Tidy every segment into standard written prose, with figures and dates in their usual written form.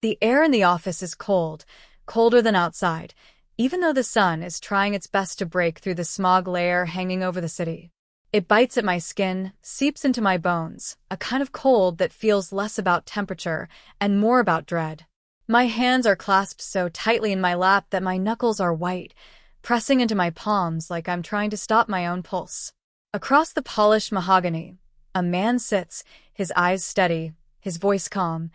The air in the office is cold, colder than outside, even though the sun is trying its best to break through the smog layer hanging over the city. It bites at my skin, seeps into my bones, a kind of cold that feels less about temperature and more about dread. My hands are clasped so tightly in my lap that my knuckles are white, pressing into my palms like I'm trying to stop my own pulse. Across the polished mahogany, a man sits, his eyes steady, his voice calm,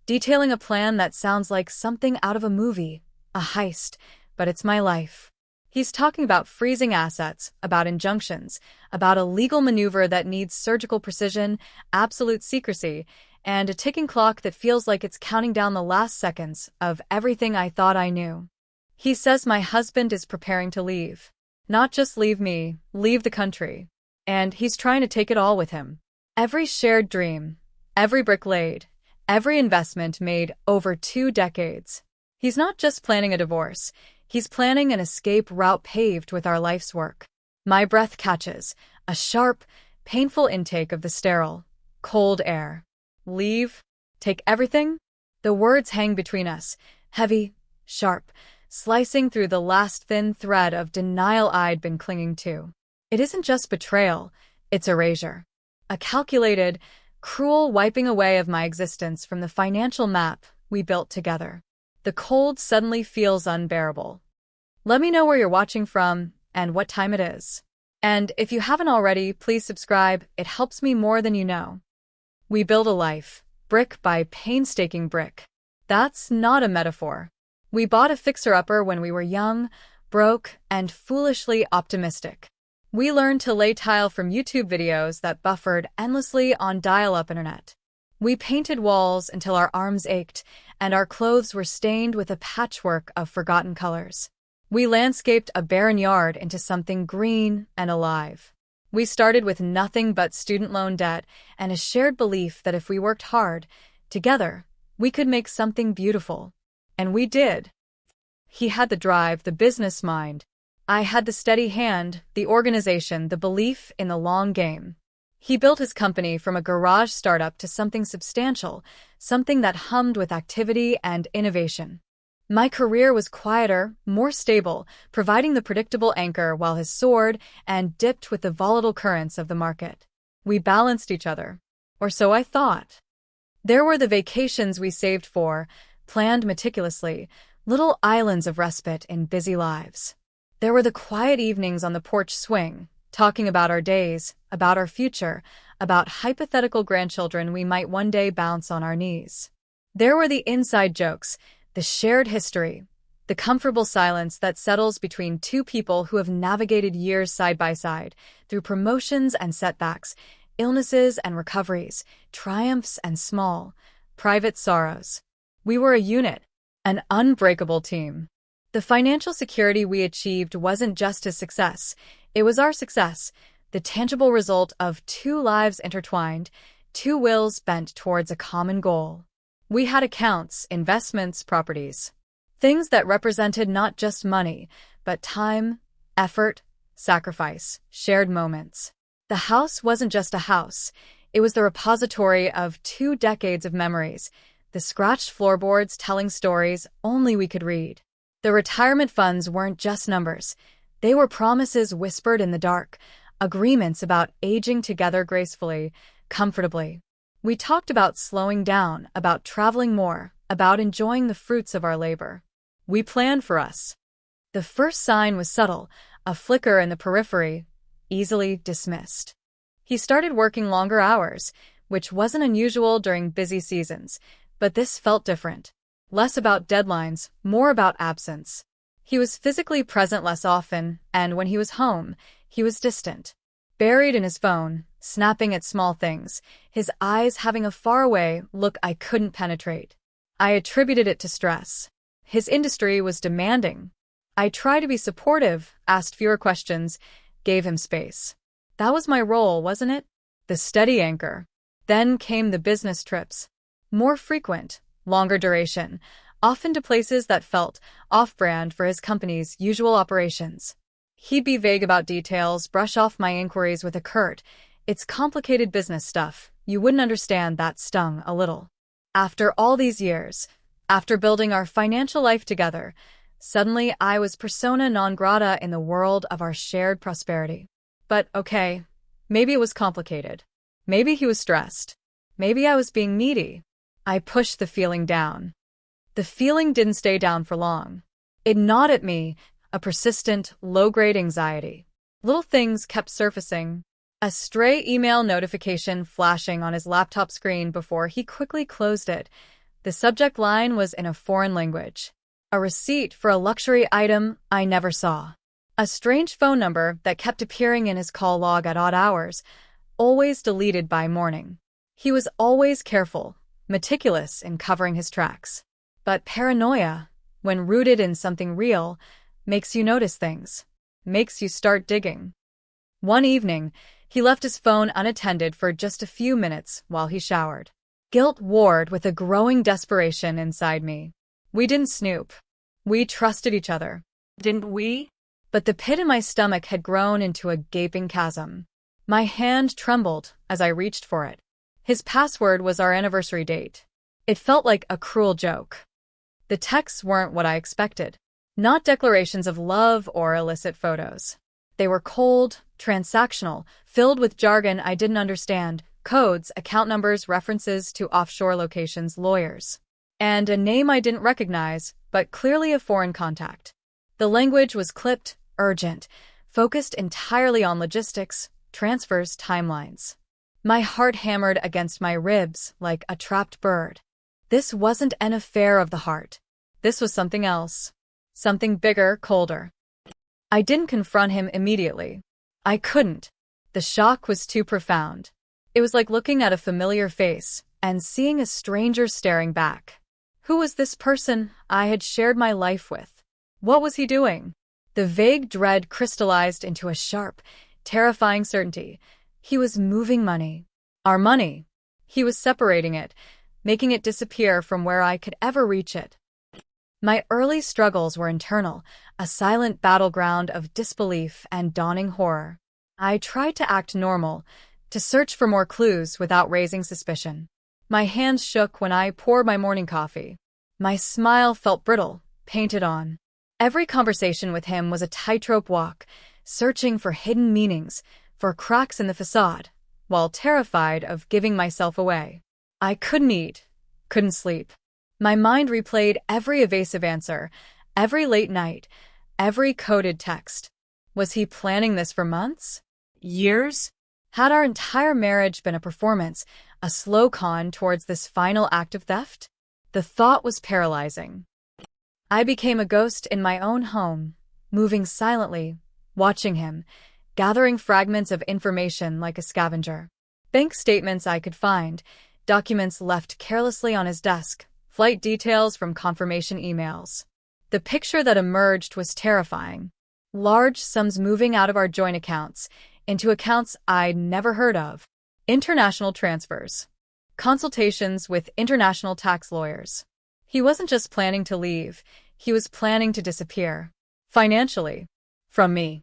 detailing a plan that sounds like something out of a movie, a heist, but it's my life. He's talking about freezing assets, about injunctions, about a legal maneuver that needs surgical precision, absolute secrecy, and a ticking clock that feels like it's counting down the last seconds of everything I thought I knew. He says my husband is preparing to leave. Not just leave me, leave the country. And he's trying to take it all with him. Every shared dream, every brick laid, every investment made over 2 decades. He's not just planning a divorce, he's planning an escape route paved with our life's work. My breath catches, a sharp, painful intake of the sterile, cold air. Leave? Take everything? The words hang between us, heavy, sharp, slicing through the last thin thread of denial I'd been clinging to. It isn't just betrayal, it's erasure. A calculated, cruel wiping away of my existence from the financial map we built together. The cold suddenly feels unbearable. Let me know where you're watching from and what time it is. And if you haven't already, please subscribe. It helps me more than you know. We build a life, brick by painstaking brick. That's not a metaphor. We bought a fixer-upper when we were young, broke, and foolishly optimistic. We learned to lay tile from YouTube videos that buffered endlessly on dial-up internet. We painted walls until our arms ached, and our clothes were stained with a patchwork of forgotten colors. We landscaped a barren yard into something green and alive. We started with nothing but student loan debt and a shared belief that if we worked hard, together, we could make something beautiful. And we did. He had the drive, the business mind. I had the steady hand, the organization, the belief in the long game. He built his company from a garage startup to something substantial, something that hummed with activity and innovation. My career was quieter, more stable, providing the predictable anchor while his soared and dipped with the volatile currents of the market. We balanced each other. Or so I thought. There were the vacations we saved for, planned meticulously, little islands of respite in busy lives. There were the quiet evenings on the porch swing, talking about our days, about our future, about hypothetical grandchildren we might one day bounce on our knees. There were the inside jokes, the shared history, the comfortable silence that settles between two people who have navigated years side by side, through promotions and setbacks, illnesses and recoveries, triumphs and small, private sorrows. We were a unit, an unbreakable team. The financial security we achieved wasn't just his success, it was our success, the tangible result of 2 lives intertwined, 2 wills bent towards a common goal. We had accounts, investments, properties. Things that represented not just money, but time, effort, sacrifice, shared moments. The house wasn't just a house, it was the repository of 2 decades of memories, the scratched floorboards telling stories only we could read. The retirement funds weren't just numbers. They were promises whispered in the dark, agreements about aging together gracefully, comfortably. We talked about slowing down, about traveling more, about enjoying the fruits of our labor. We planned for us. The first sign was subtle, a flicker in the periphery, easily dismissed. He started working longer hours, which wasn't unusual during busy seasons, but this felt different. Less about deadlines, more about absence. He was physically present less often, and when he was home, he was distant. Buried in his phone, snapping at small things, his eyes having a faraway look I couldn't penetrate. I attributed it to stress. His industry was demanding. I tried to be supportive, asked fewer questions, gave him space. That was my role, wasn't it? The steady anchor. Then came the business trips. More frequent, longer duration, often to places that felt off-brand for his company's usual operations. He'd be vague about details, brush off my inquiries with a curt, "It's complicated business stuff, you wouldn't understand." That stung a little. After all these years, After building our financial life together, suddenly I was persona non grata in the world of our shared prosperity. But okay, maybe it was complicated. Maybe he was stressed. Maybe I was being needy. I pushed the feeling down. The feeling didn't stay down for long. It gnawed at me, a persistent, low-grade anxiety. Little things kept surfacing. A stray email notification flashing on his laptop screen before he quickly closed it. The subject line was in a foreign language. A receipt for a luxury item I never saw. A strange phone number that kept appearing in his call log at odd hours, always deleted by morning. He was always careful, meticulous in covering his tracks. But paranoia, when rooted in something real, makes you notice things, makes you start digging. One evening, he left his phone unattended for just a few minutes while he showered. Guilt warred with a growing desperation inside me. We didn't snoop. We trusted each other. Didn't we? But the pit in my stomach had grown into a gaping chasm. My hand trembled as I reached for it. His password was our anniversary date. It felt like a cruel joke. The texts weren't what I expected. Not declarations of love or illicit photos. They were cold, transactional, filled with jargon I didn't understand, codes, account numbers, references to offshore locations, lawyers. And a name I didn't recognize, but clearly a foreign contact. The language was clipped, urgent, focused entirely on logistics, transfers, timelines. My heart hammered against my ribs like a trapped bird. This wasn't an affair of the heart. This was something else. Something bigger, colder. I didn't confront him immediately. I couldn't. The shock was too profound. It was like looking at a familiar face and seeing a stranger staring back. Who was this person I had shared my life with? What was he doing? The vague dread crystallized into a sharp, terrifying certainty. He was moving money. Our money. He was separating it, making it disappear from where I could ever reach it. My early struggles were internal, a silent battleground of disbelief and dawning horror. I tried to act normal, to search for more clues without raising suspicion. My hands shook when I poured my morning coffee. My smile felt brittle, painted on. Every conversation with him was a tightrope walk, searching for hidden meanings, for cracks in the facade, while terrified of giving myself away. I couldn't eat, couldn't sleep. My mind replayed every evasive answer, every late night, every coded text. Was he planning this for months? Years? Had our entire marriage been a performance, a slow con towards this final act of theft? The thought was paralyzing. I became a ghost in my own home, moving silently, watching him, gathering fragments of information like a scavenger. Bank statements I could find, documents left carelessly on his desk, flight details from confirmation emails. The picture that emerged was terrifying. Large sums moving out of our joint accounts, into accounts I'd never heard of. International transfers. Consultations with international tax lawyers. He wasn't just planning to leave, he was planning to disappear. Financially. From me.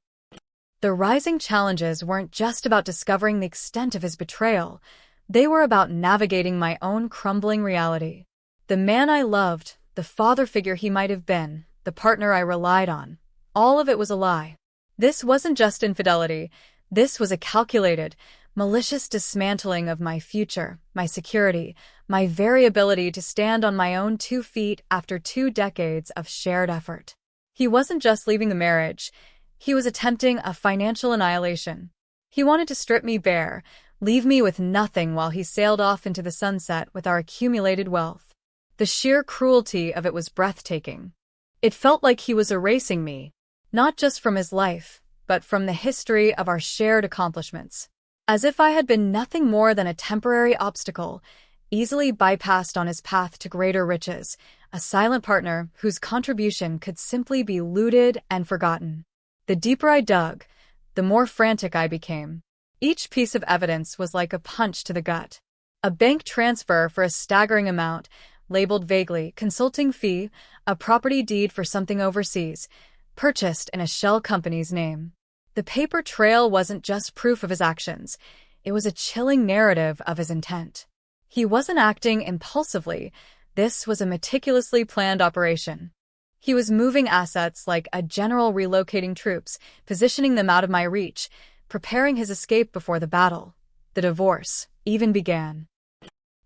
The rising challenges weren't just about discovering the extent of his betrayal. They were about navigating my own crumbling reality. The man I loved, the father figure he might have been, the partner I relied on. All of it was a lie. This wasn't just infidelity. This was a calculated, malicious dismantling of my future, my security, my very ability to stand on my own 2 feet after 2 decades of shared effort. He wasn't just leaving the marriage. He was attempting a financial annihilation. He wanted to strip me bare, leave me with nothing while he sailed off into the sunset with our accumulated wealth. The sheer cruelty of it was breathtaking. It felt like he was erasing me, not just from his life, but from the history of our shared accomplishments. As if I had been nothing more than a temporary obstacle, easily bypassed on his path to greater riches, a silent partner whose contribution could simply be looted and forgotten. The deeper I dug, the more frantic I became. Each piece of evidence was like a punch to the gut. A bank transfer for a staggering amount, labeled vaguely, consulting fee, a property deed for something overseas, purchased in a shell company's name. The paper trail wasn't just proof of his actions, it was a chilling narrative of his intent. He wasn't acting impulsively, This was a meticulously planned operation. He was moving assets like a general relocating troops, positioning them out of my reach, preparing his escape before the battle. The divorce even began.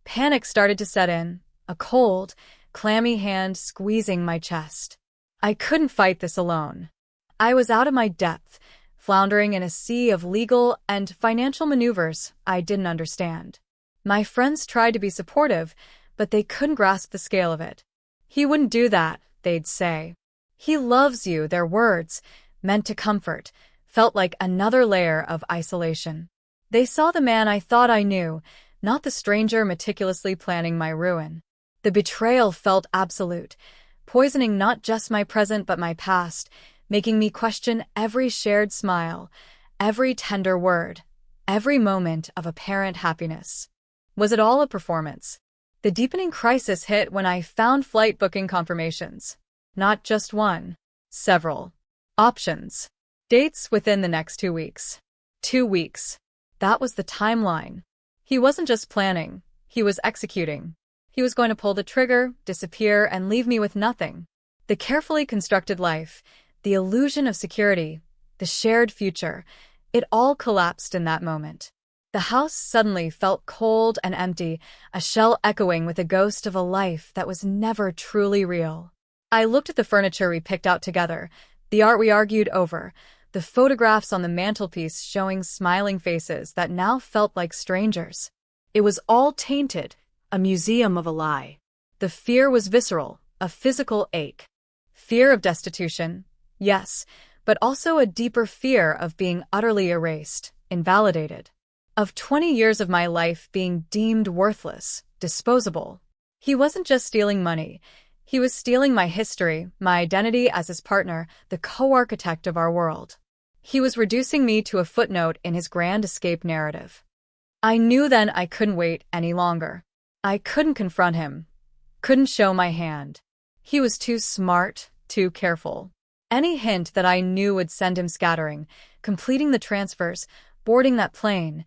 Panic started to set in, a cold, clammy hand squeezing my chest. I couldn't fight this alone. I was out of my depth, floundering in a sea of legal and financial maneuvers I didn't understand. My friends tried to be supportive, but they couldn't grasp the scale of it. "He wouldn't do that," they'd say. "He loves you," their words, meant to comfort, felt like another layer of isolation. They saw the man I thought I knew, not the stranger meticulously planning my ruin. The betrayal felt absolute, poisoning not just my present but my past, making me question every shared smile, every tender word, every moment of apparent happiness. Was it all a performance? The deepening crisis hit when I found flight booking confirmations. Not just one, several. Options. Dates within the next 2 weeks. 2 weeks. That was the timeline. He wasn't just planning, he was executing. He was going to pull the trigger, disappear, and leave me with nothing. The carefully constructed life, the illusion of security, the shared future, it all collapsed in that moment. The house suddenly felt cold and empty, a shell echoing with the ghost of a life that was never truly real. I looked at the furniture we picked out together, the art we argued over, the photographs on the mantelpiece showing smiling faces that now felt like strangers. It was all tainted, a museum of a lie. The fear was visceral, a physical ache. Fear of destitution, yes, but also a deeper fear of being utterly erased, invalidated. Of 20 years of my life being deemed worthless, disposable. He wasn't just stealing money. He was stealing my history, my identity as his partner, the co-architect of our world. He was reducing me to a footnote in his grand escape narrative. I knew then I couldn't wait any longer. I couldn't confront him, couldn't show my hand. He was too smart, too careful. Any hint that I knew would send him scattering, completing the transfers, boarding that plane,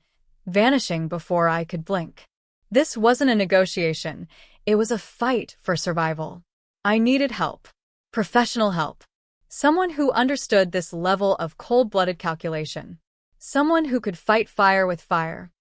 vanishing before I could blink. This wasn't a negotiation, it was a fight for survival. I needed help. Professional help. Someone who understood this level of cold-blooded calculation. Someone who could fight fire with fire.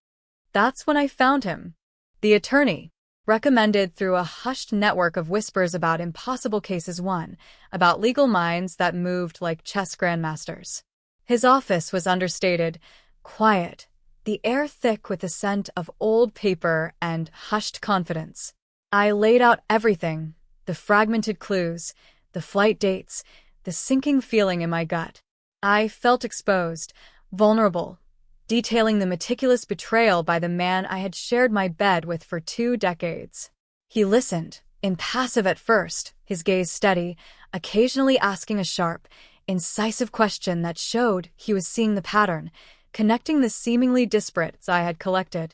That's when I found him. The attorney, recommended through a hushed network of whispers about impossible cases won, about legal minds that moved like chess grandmasters. His office was understated, quiet, the air thick with the scent of old paper and hushed confidence. I laid out everything, the fragmented clues, the flight dates, the sinking feeling in my gut. I felt exposed, vulnerable, detailing the meticulous betrayal by the man I had shared my bed with for 2 decades. He listened, impassive at first, his gaze steady, occasionally asking a sharp, incisive question that showed he was seeing the pattern, connecting the seemingly disparates I had collected.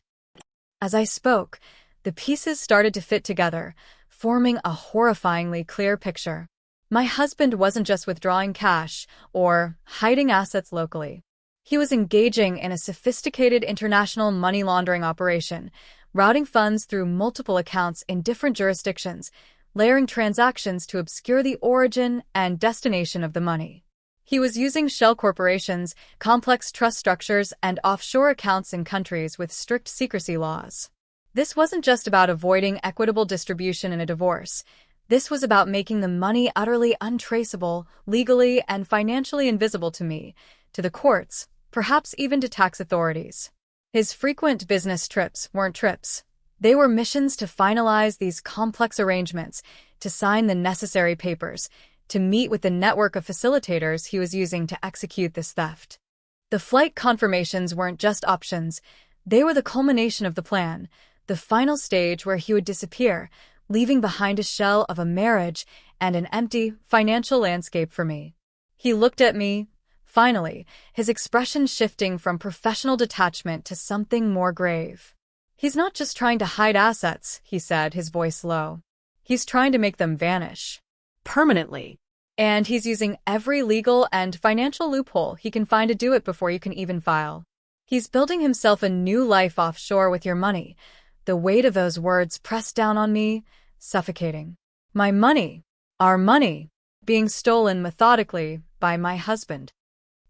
As I spoke, the pieces started to fit together, forming a horrifyingly clear picture. My husband wasn't just withdrawing cash or hiding assets locally. He was engaging in a sophisticated international money laundering operation, routing funds through multiple accounts in different jurisdictions, layering transactions to obscure the origin and destination of the money. He was using shell corporations, complex trust structures, and offshore accounts in countries with strict secrecy laws. This wasn't just about avoiding equitable distribution in a divorce. This was about making the money utterly untraceable, legally and financially invisible to me, to the courts, perhaps even to tax authorities. His frequent business trips weren't trips. They were missions to finalize these complex arrangements, to sign the necessary papers, to meet with the network of facilitators he was using to execute this theft. The flight confirmations weren't just options. They were the culmination of the plan, the final stage where he would disappear, leaving behind a shell of a marriage and an empty, financial landscape for me. He looked at me, finally, his expression shifting from professional detachment to something more grave. "He's not just trying to hide assets," he said, his voice low. "He's trying to make them vanish. Permanently. And he's using every legal and financial loophole he can find to do it before you can even file. He's building himself a new life offshore with your money." The weight of those words pressed down on me, suffocating. My money, our money, being stolen methodically by my husband.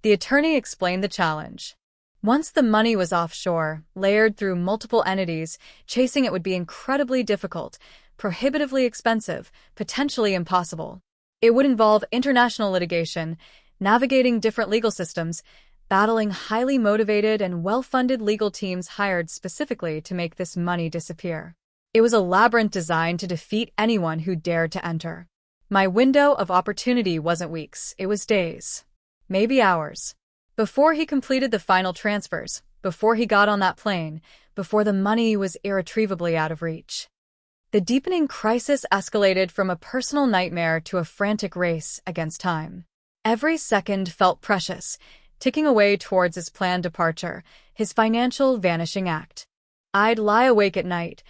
The attorney explained the challenge. Once the money was offshore, layered through multiple entities, chasing it would be incredibly difficult, prohibitively expensive, potentially impossible. It would involve international litigation, navigating different legal systems, battling highly motivated and well-funded legal teams hired specifically to make this money disappear. It was a labyrinth designed to defeat anyone who dared to enter. My window of opportunity wasn't weeks, it was days. Maybe hours. Before he completed the final transfers, before he got on that plane, before the money was irretrievably out of reach. The deepening crisis escalated from a personal nightmare to a frantic race against time. Every second felt precious, ticking away towards his planned departure, his financial vanishing act. I'd lie awake at night,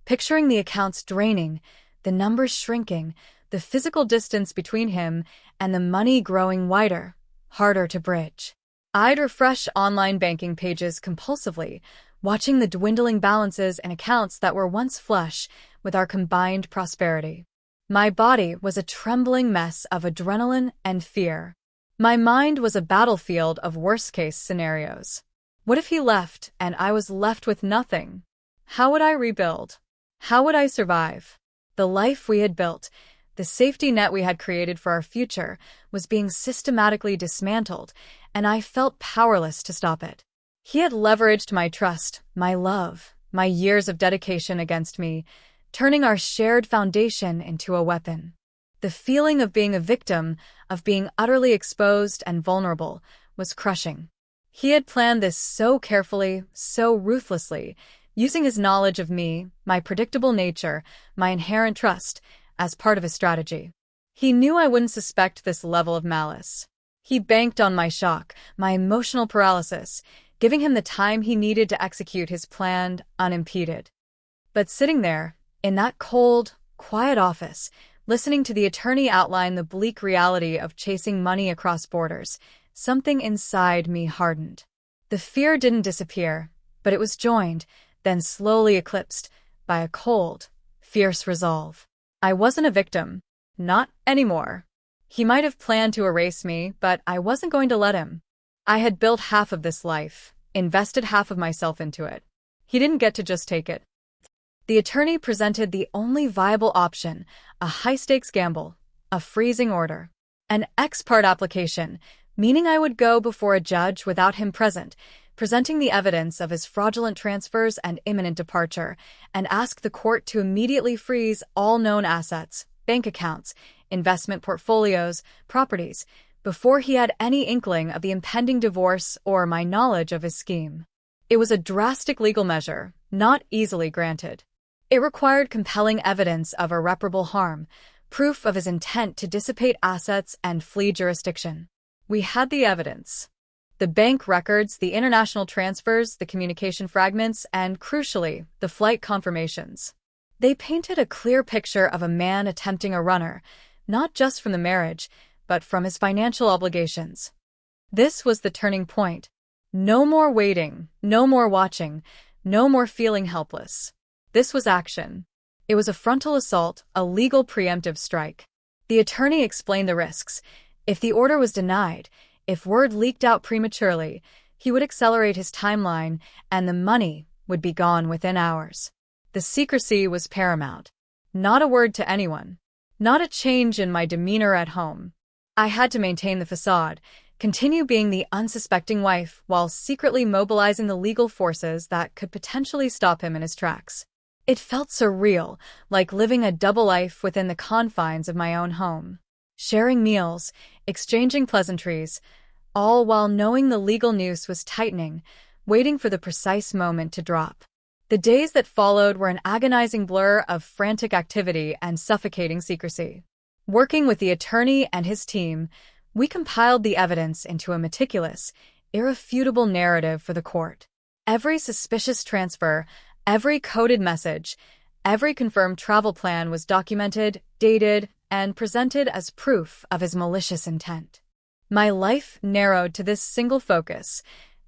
picturing the accounts draining, the numbers shrinking, the physical distance between him and the money growing wider, harder to bridge. I'd refresh online banking pages compulsively, watching the dwindling balances and accounts that were once flush with our combined prosperity. My body was a trembling mess of adrenaline and fear. My mind was a battlefield of worst-case scenarios. What if he left and I was left with nothing? How would I rebuild? How would I survive? The life we had built, the safety net we had created for our future, was being systematically dismantled, and I felt powerless to stop it. He had leveraged my trust, my love, my years of dedication against me, turning our shared foundation into a weapon. The feeling of being a victim, of being utterly exposed and vulnerable, was crushing. He had planned this so carefully, so ruthlessly, using his knowledge of me, my predictable nature, my inherent trust, as part of his strategy. He knew I wouldn't suspect this level of malice. He banked on my shock, my emotional paralysis, giving him the time he needed to execute his plan unimpeded. But sitting there, in that cold, quiet office, listening to the attorney outline the bleak reality of chasing money across borders, something inside me hardened. The fear didn't disappear, but it was joined, then slowly eclipsed, by a cold, fierce resolve. I wasn't a victim. Not anymore. He might have planned to erase me, but I wasn't going to let him. I had built half of this life, invested half of myself into it. He didn't get to just take it. The attorney presented the only viable option, a high-stakes gamble, a freezing order. An ex parte application, meaning I would go before a judge without him present, presenting the evidence of his fraudulent transfers and imminent departure, and ask the court to immediately freeze all known assets, bank accounts, investment portfolios, properties, before he had any inkling of the impending divorce or my knowledge of his scheme. It was a drastic legal measure, not easily granted. It required compelling evidence of irreparable harm, proof of his intent to dissipate assets and flee jurisdiction. We had the evidence. The bank records, the international transfers, the communication fragments, and, crucially, the flight confirmations. They painted a clear picture of a man attempting a runner, not just from the marriage, but from his financial obligations. This was the turning point. No more waiting, no more watching, no more feeling helpless. This was action. It was a frontal assault, a legal preemptive strike. The attorney explained the risks. If the order was denied, if word leaked out prematurely, he would accelerate his timeline, and the money would be gone within hours. The secrecy was paramount. Not a word to anyone. Not a change in my demeanor at home. I had to maintain the facade, continue being the unsuspecting wife while secretly mobilizing the legal forces that could potentially stop him in his tracks. It felt surreal, like living a double life within the confines of my own home. Sharing meals, exchanging pleasantries, all while knowing the legal noose was tightening, waiting for the precise moment to drop. The days that followed were an agonizing blur of frantic activity and suffocating secrecy. Working with the attorney and his team, we compiled the evidence into a meticulous, irrefutable narrative for the court. Every suspicious transfer, every coded message, every confirmed travel plan was documented, dated, and presented as proof of his malicious intent. My life narrowed to this single focus,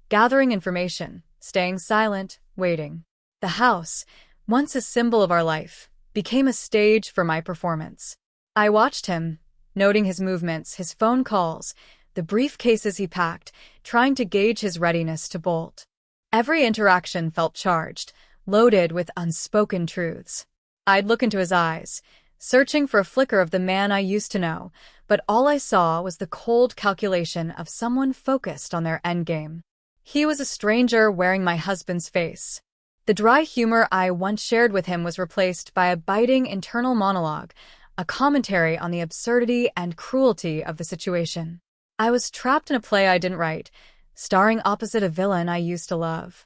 gathering information, staying silent, waiting. The house, once a symbol of our life, became a stage for my performance. I watched him, noting his movements, his phone calls, the briefcases he packed, trying to gauge his readiness to bolt. Every interaction felt charged, loaded with unspoken truths. I'd look into his eyes, searching for a flicker of the man I used to know, but all I saw was the cold calculation of someone focused on their endgame. He was a stranger wearing my husband's face. The dry humor I once shared with him was replaced by a biting internal monologue, a commentary on the absurdity and cruelty of the situation. I was trapped in a play I didn't write, starring opposite a villain I used to love.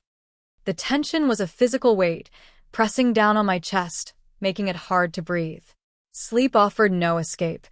The tension was a physical weight, pressing down on my chest, making it hard to breathe. Sleep offered no escape.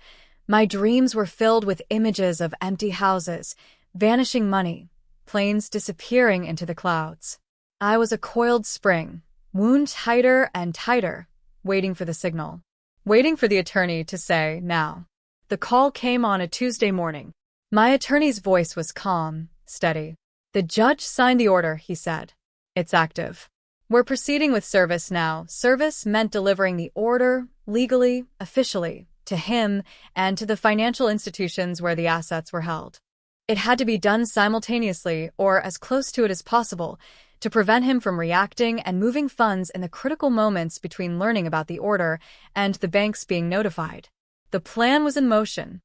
My dreams were filled with images of empty houses, vanishing money, planes disappearing into the clouds. I was a coiled spring, wound tighter and tighter, waiting for the signal. Waiting for the attorney to say, now. The call came on a Tuesday morning. My attorney's voice was calm, steady. The judge signed the order, he said. It's active. We're proceeding with service now. Service meant delivering the order, legally, officially, to him and to the financial institutions where the assets were held. It had to be done simultaneously, or as close to it as possible, to prevent him from reacting and moving funds in the critical moments between learning about the order and the banks being notified. The plan was in motion.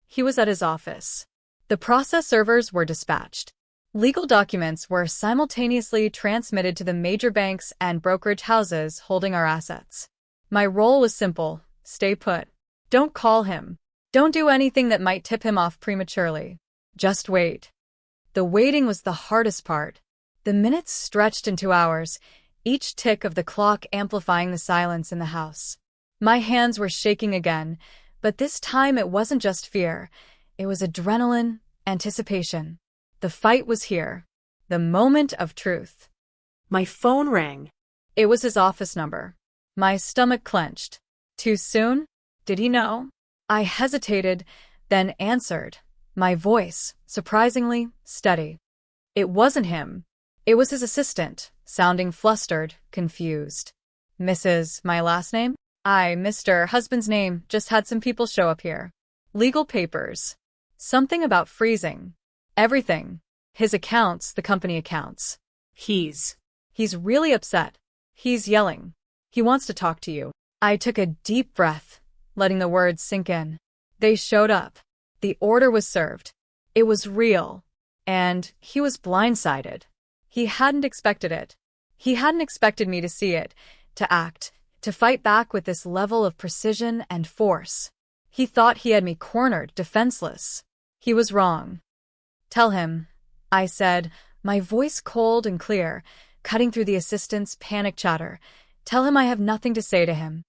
He was at his office. The process servers were dispatched. Legal documents were simultaneously transmitted to the major banks and brokerage houses holding our assets. My role was simple: stay put. Don't call him. Don't do anything that might tip him off prematurely. Just wait. The waiting was the hardest part. The minutes stretched into hours, each tick of the clock amplifying the silence in the house. My hands were shaking again, but this time it wasn't just fear. It was adrenaline, anticipation. The fight was here. The moment of truth. My phone rang. It was his office number. My stomach clenched. Too soon? Did he know? I hesitated, then answered, my voice surprisingly steady. It wasn't him. It was his assistant, sounding flustered, confused. Mrs., my last name? Mr. Husband's name, just had some people show up here. Legal papers. Something about freezing. Everything. His accounts, the company accounts. He's really upset. He's yelling. He wants to talk to you. I took a deep breath, letting the words sink in. They showed up. The order was served. It was real. And he was blindsided. He hadn't expected it. He hadn't expected me to see it, to act, to fight back with this level of precision and force. He thought he had me cornered, defenseless. He was wrong. Tell him, I said, my voice cold and clear, cutting through the assistant's panic chatter. Tell him I have nothing to say to him.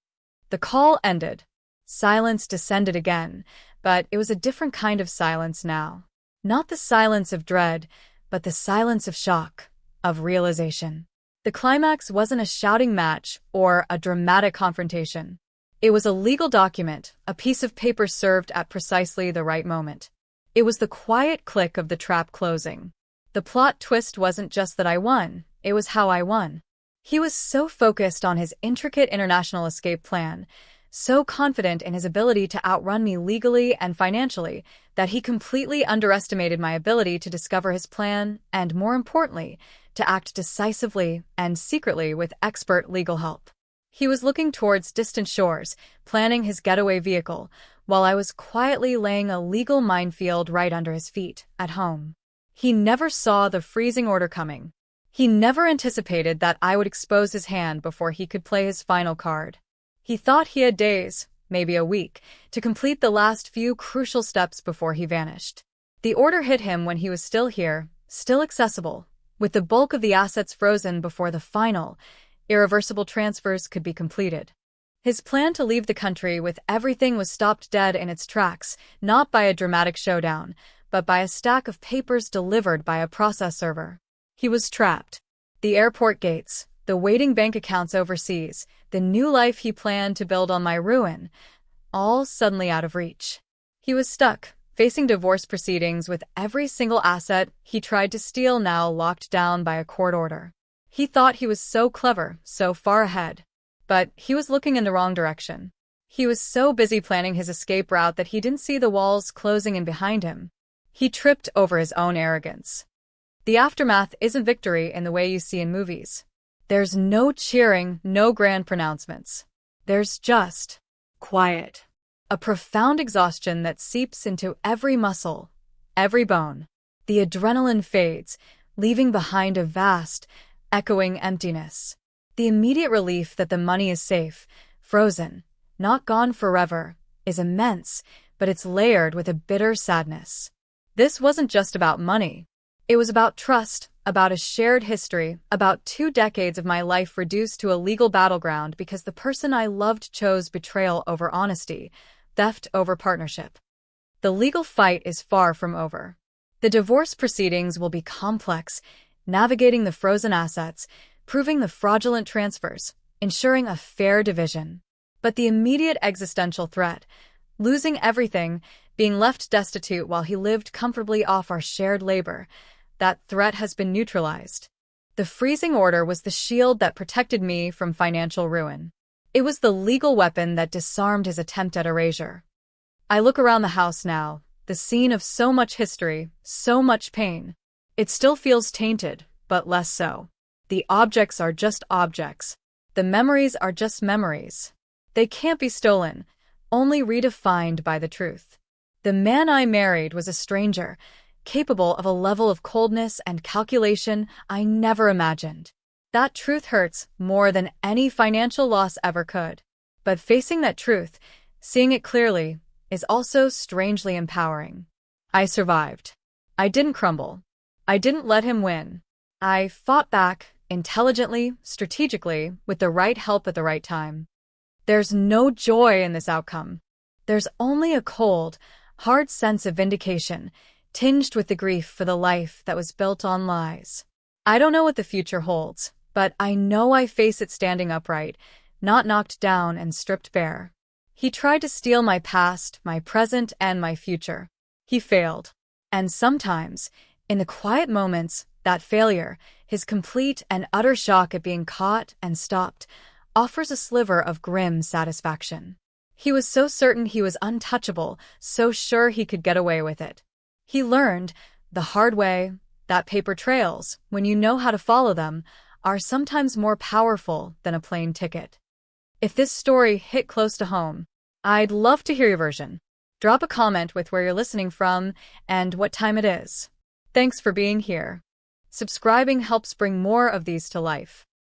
The call ended. Silence descended again, but it was a different kind of silence now. Not the silence of dread, but the silence of shock, of realization. The climax wasn't a shouting match or a dramatic confrontation. It was a legal document, a piece of paper served at precisely the right moment. It was the quiet click of the trap closing. The plot twist wasn't just that I won, it was how I won. He was so focused on his intricate international escape plan, so confident in his ability to outrun me legally and financially, that he completely underestimated my ability to discover his plan and, more importantly, to act decisively and secretly with expert legal help. He was looking towards distant shores, planning his getaway vehicle, while I was quietly laying a legal minefield right under his feet, at home. He never saw the freezing order coming. He never anticipated that I would expose his hand before he could play his final card. He thought he had days, maybe a week, to complete the last few crucial steps before he vanished. The order hit him when he was still here, still accessible, with the bulk of the assets frozen before the final, irreversible transfers could be completed. His plan to leave the country with everything was stopped dead in its tracks, not by a dramatic showdown, but by a stack of papers delivered by a process server. He was trapped. The airport gates, the waiting bank accounts overseas, the new life he planned to build on my ruin, all suddenly out of reach. He was stuck, facing divorce proceedings with every single asset he tried to steal now locked down by a court order. He thought he was so clever, so far ahead. But he was looking in the wrong direction. He was so busy planning his escape route that he didn't see the walls closing in behind him. He tripped over his own arrogance. The aftermath isn't victory in the way you see in movies. There's no cheering, no grand pronouncements. There's just Quiet. a profound exhaustion that seeps into every muscle, every bone. The adrenaline fades, leaving behind a vast, echoing emptiness. The immediate relief that the money is safe, frozen, not gone forever, is immense, but it's layered with a bitter sadness. This wasn't just about money. It was about trust, about a shared history, about 2 decades of my life reduced to a legal battleground because the person I loved chose betrayal over honesty, theft over partnership. The legal fight is far from over. The divorce proceedings will be complex, navigating the frozen assets, proving the fraudulent transfers, ensuring a fair division. But the immediate existential threat, losing everything, being left destitute while he lived comfortably off our shared labor, that threat has been neutralized. The freezing order was the shield that protected me from financial ruin. It was the legal weapon that disarmed his attempt at erasure. I look around the house now, the scene of so much history, so much pain. It still feels tainted, but less so. The objects are just objects. The memories are just memories. They can't be stolen, only redefined by the truth. The man I married was a stranger, capable of a level of coldness and calculation I never imagined. That truth hurts more than any financial loss ever could. But facing that truth, seeing it clearly, is also strangely empowering. I survived. I didn't crumble. I didn't let him win. I fought back, intelligently, strategically, with the right help at the right time. There's no joy in this outcome. There's only a cold, hard sense of vindication, tinged with the grief for the life that was built on lies. I don't know what the future holds, but I know I face it standing upright, not knocked down and stripped bare. He tried to steal my past, my present, and my future. He failed. And sometimes, in the quiet moments, that failure, his complete and utter shock at being caught and stopped, offers a sliver of grim satisfaction. He was so certain he was untouchable, so sure he could get away with it. He learned, the hard way, that paper trails, when you know how to follow them, are sometimes more powerful than a plane ticket. If this story hit close to home, I'd love to hear your version. Drop a comment with where you're listening from and what time it is. Thanks for being here. Subscribing helps bring more of these to life.